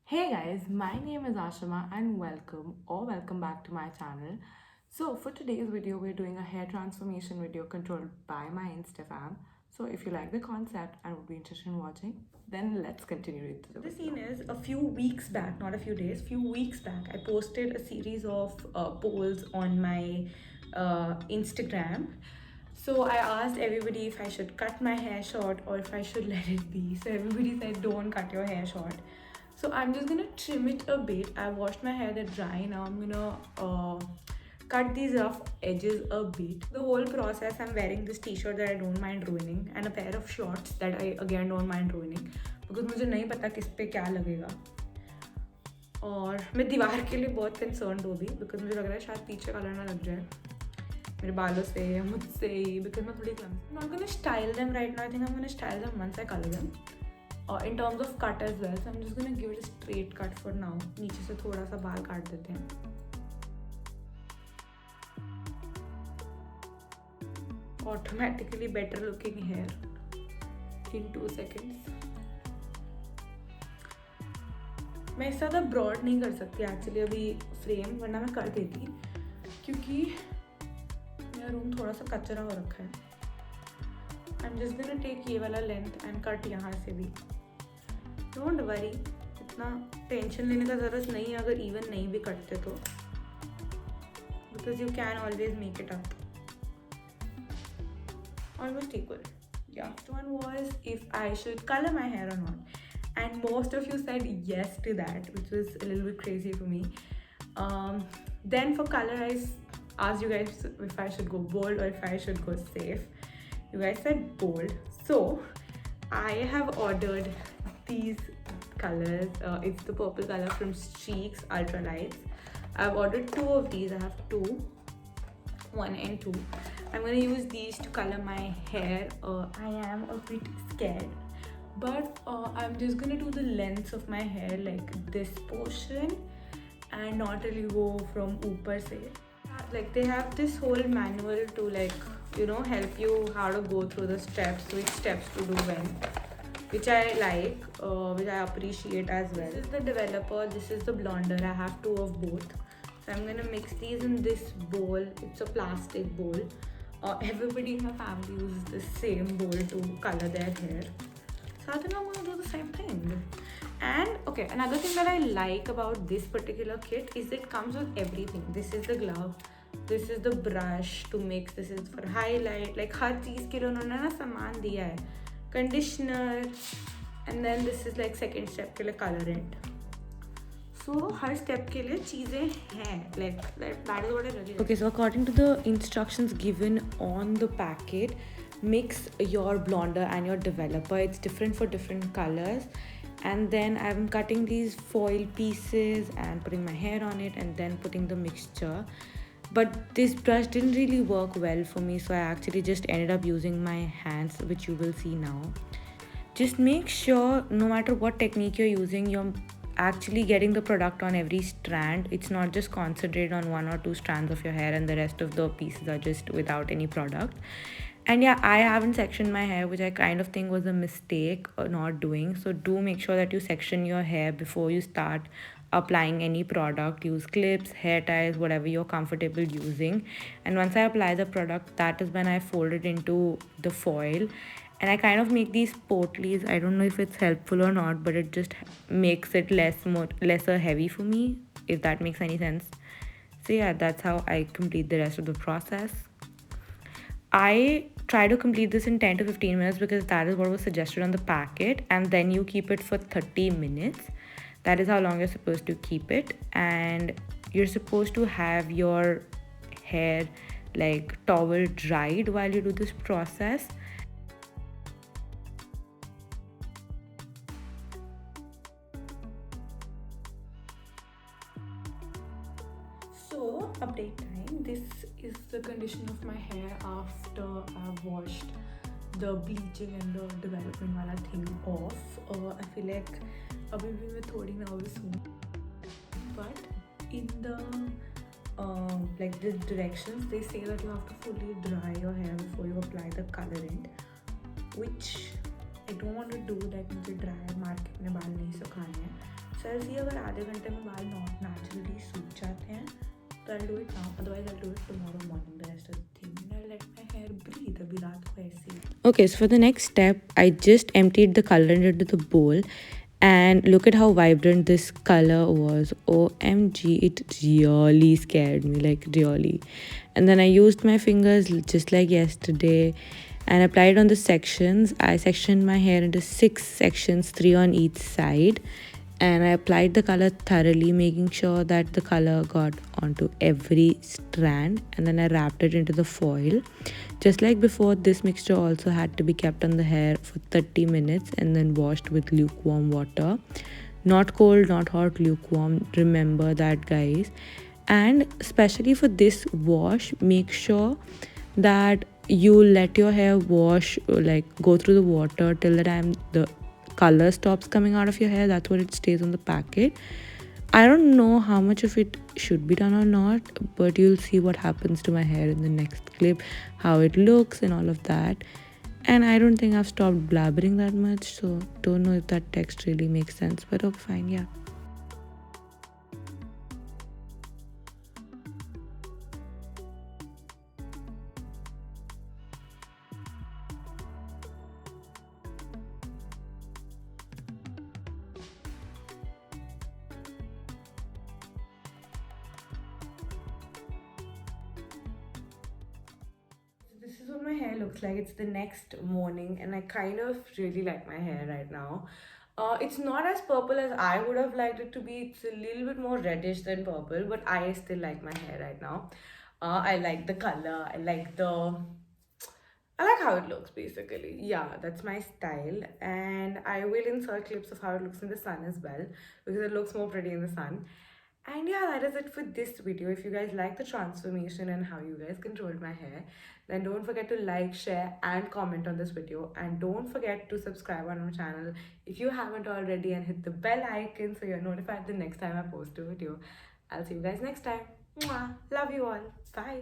Hey guys, my name is Ashima and welcome back to my channel. So for today's video, we're doing a hair transformation video controlled by my Instafam. So if you like the concept and would be interested in watching, then let's continue with the The video. scene is a few weeks back, not a few days, few weeks back, I posted a series of polls on my Instagram. So I asked everybody if I should cut my hair short or if I should let it be. So everybody said don't cut your hair short. So I'm just gonna trim it a bit. I washed my hair, they're dry. Now I'm gonna cut these rough edges a bit. The whole process, I'm wearing this t-shirt that I don't mind ruining and a pair of shorts that I again don't mind ruining because मुझे नहीं पता किस पे क्या लगेगा. और मैं दीवार के लिए बहुत कंसर्न हूँ अभी बिकॉज मुझे लग रहा है शायद पीछे कलर ना लग जाए मेरे बालों से या मुझसे ही बिकॉज मैं थोड़ी clumsy. Not gonna style them right now. I think I am gonna style them once I colour them in terms of cut as well. So I'm just gonna give it a straight cut for now. नीचे से थोड़ा सा बाल काट देते हैं. Automatically better looking hair in 2 seconds. मैं इससे ज़्यादा ब्रॉड नहीं कर सकती एक्चुअली अभी फ्रेम, वरना मैं कर देती क्योंकि मेरा रूम थोड़ा सा कचरा हो रखा है. I am just gonna take ये वाला लेंथ एंड कट यहाँ से भी. डोंट वरी, इतना टेंशन लेने का ज़रूरत नहीं है अगर इवन नहीं भी कटते तो, because you can always make it up. Almost equal. Yeah. Next one was if I should color my hair or not. And most of you said yes to that, which was a little bit crazy for me. Then for color, I asked you guys if I should go bold or if I should go safe. You guys said bold. So I have ordered these colors. It's the purple color from Streaks Ultralights. I've ordered two of these. I have two, 1 and 2. I'm gonna use these to color my hair. I am a bit scared, but I'm just gonna do the lengths of my hair, like this portion, and not really go from upar se. Like they have this whole manual to help you how to go through the steps, which steps to do when, which I like, which I appreciate as well. This is the developer, this is the blonder. I have two of both. So I'm gonna mix these in this bowl. It's a plastic bowl. Everybody in my family uses the same bowl to color their hair. So I think I'm gonna do the same thing. And okay, another thing that I like about this particular kit is it comes with everything. This is the glove, this is the brush to mix, this is for highlight. Like हर चीज़ के लिए उन्होंने ना सामान दिया है. Conditioner, and then this is like second step के लिए colorant. So हर step के लिए चीज़ें हैं. Like that is what I really like. Okay, so according to the instructions given on the packet, mix your blonder and your developer. It's different for different colors. And then I'm cutting these foil pieces and putting my hair on it and then putting the mixture. But this brush didn't really work well for me, so I actually just ended up using my hands, which you will see now. Just make sure no matter what technique you're using, you're actually getting the product on every strand. It's not just concentrated on 1 or 2 strands of your hair and the rest of the pieces are just without any product. And yeah, I haven't sectioned my hair, which I kind of think was a mistake not doing. So do make sure that you section your hair before you start applying any product. Use clips, hair ties, whatever you're comfortable using. And once I apply the product, that is when I fold it into the foil. And I kind of make these portlies. I don't know if it's helpful or not, but it just makes it lesser heavy for me, if that makes any sense. So yeah, that's how I complete the rest of the process. I try to complete this in 10 to 15 minutes because that is what was suggested on the packet, and then you keep it for 30 minutes. That is how long you're supposed to keep it, and you're supposed to have your hair like towel dried while you do this process. So update time. This is the condition of my hair after I've washed the bleaching and the development wala thing off. I feel like abhi bhi मैं थोड़ी nervous हूँ, but in the like the directions they say that you have to fully dry your hair before you apply the colorant, which I don't want to do. Like मुझे dry market में बाल नहीं सुखाने हैं. Sir सी अगर आधे घंटे में बाल नॉट नेचुरली सूख जाते हैं तो I'll do it now, otherwise I'll do it tomorrow morning, the rest of the thing, and I'll let my hair breathe अभी रात को ऐसे ही. Okay, so for the next step, I just emptied the color into the bowl, and look at how vibrant this color was. OMG, it really scared me, like really. And then I used my fingers just like yesterday and applied on the sections. I sectioned my hair into 6 sections, 3 on each side, and I applied the color thoroughly, making sure that the color got onto every strand, and then I wrapped it into the foil. Just like before, this mixture also had to be kept on the hair for 30 minutes and then washed with lukewarm water. Not cold, not hot, lukewarm. Remember that, guys. And especially for this wash, make sure that you let your hair wash, like go through the water till the time the color stops coming out of your hair. That's what it stays on the packet. I don't know how much of it should be done or not, but you'll see what happens to my hair in the next clip, how it looks and all of that. And I don't think I've stopped blabbering that much, so don't know if that text really makes sense, but okay, fine, yeah. This is what my hair looks like. It's the next morning, and I kind of really like my hair right now. It's not as purple as I would have liked it to be. It's a little bit more reddish than purple, but I still like my hair right now. I like the color. I like how it looks basically. Yeah, that's my style, and I will insert clips of how it looks in the sun as well because it looks more pretty in the sun. And yeah, that is it for this video. If you guys like the transformation and how you guys controlled my hair, then don't forget to like, share, and comment on this video. And don't forget to subscribe on our channel if you haven't already, and hit the bell icon so you're notified the next time I post a video. I'll see you guys next time. Mwah. Love you all. Bye.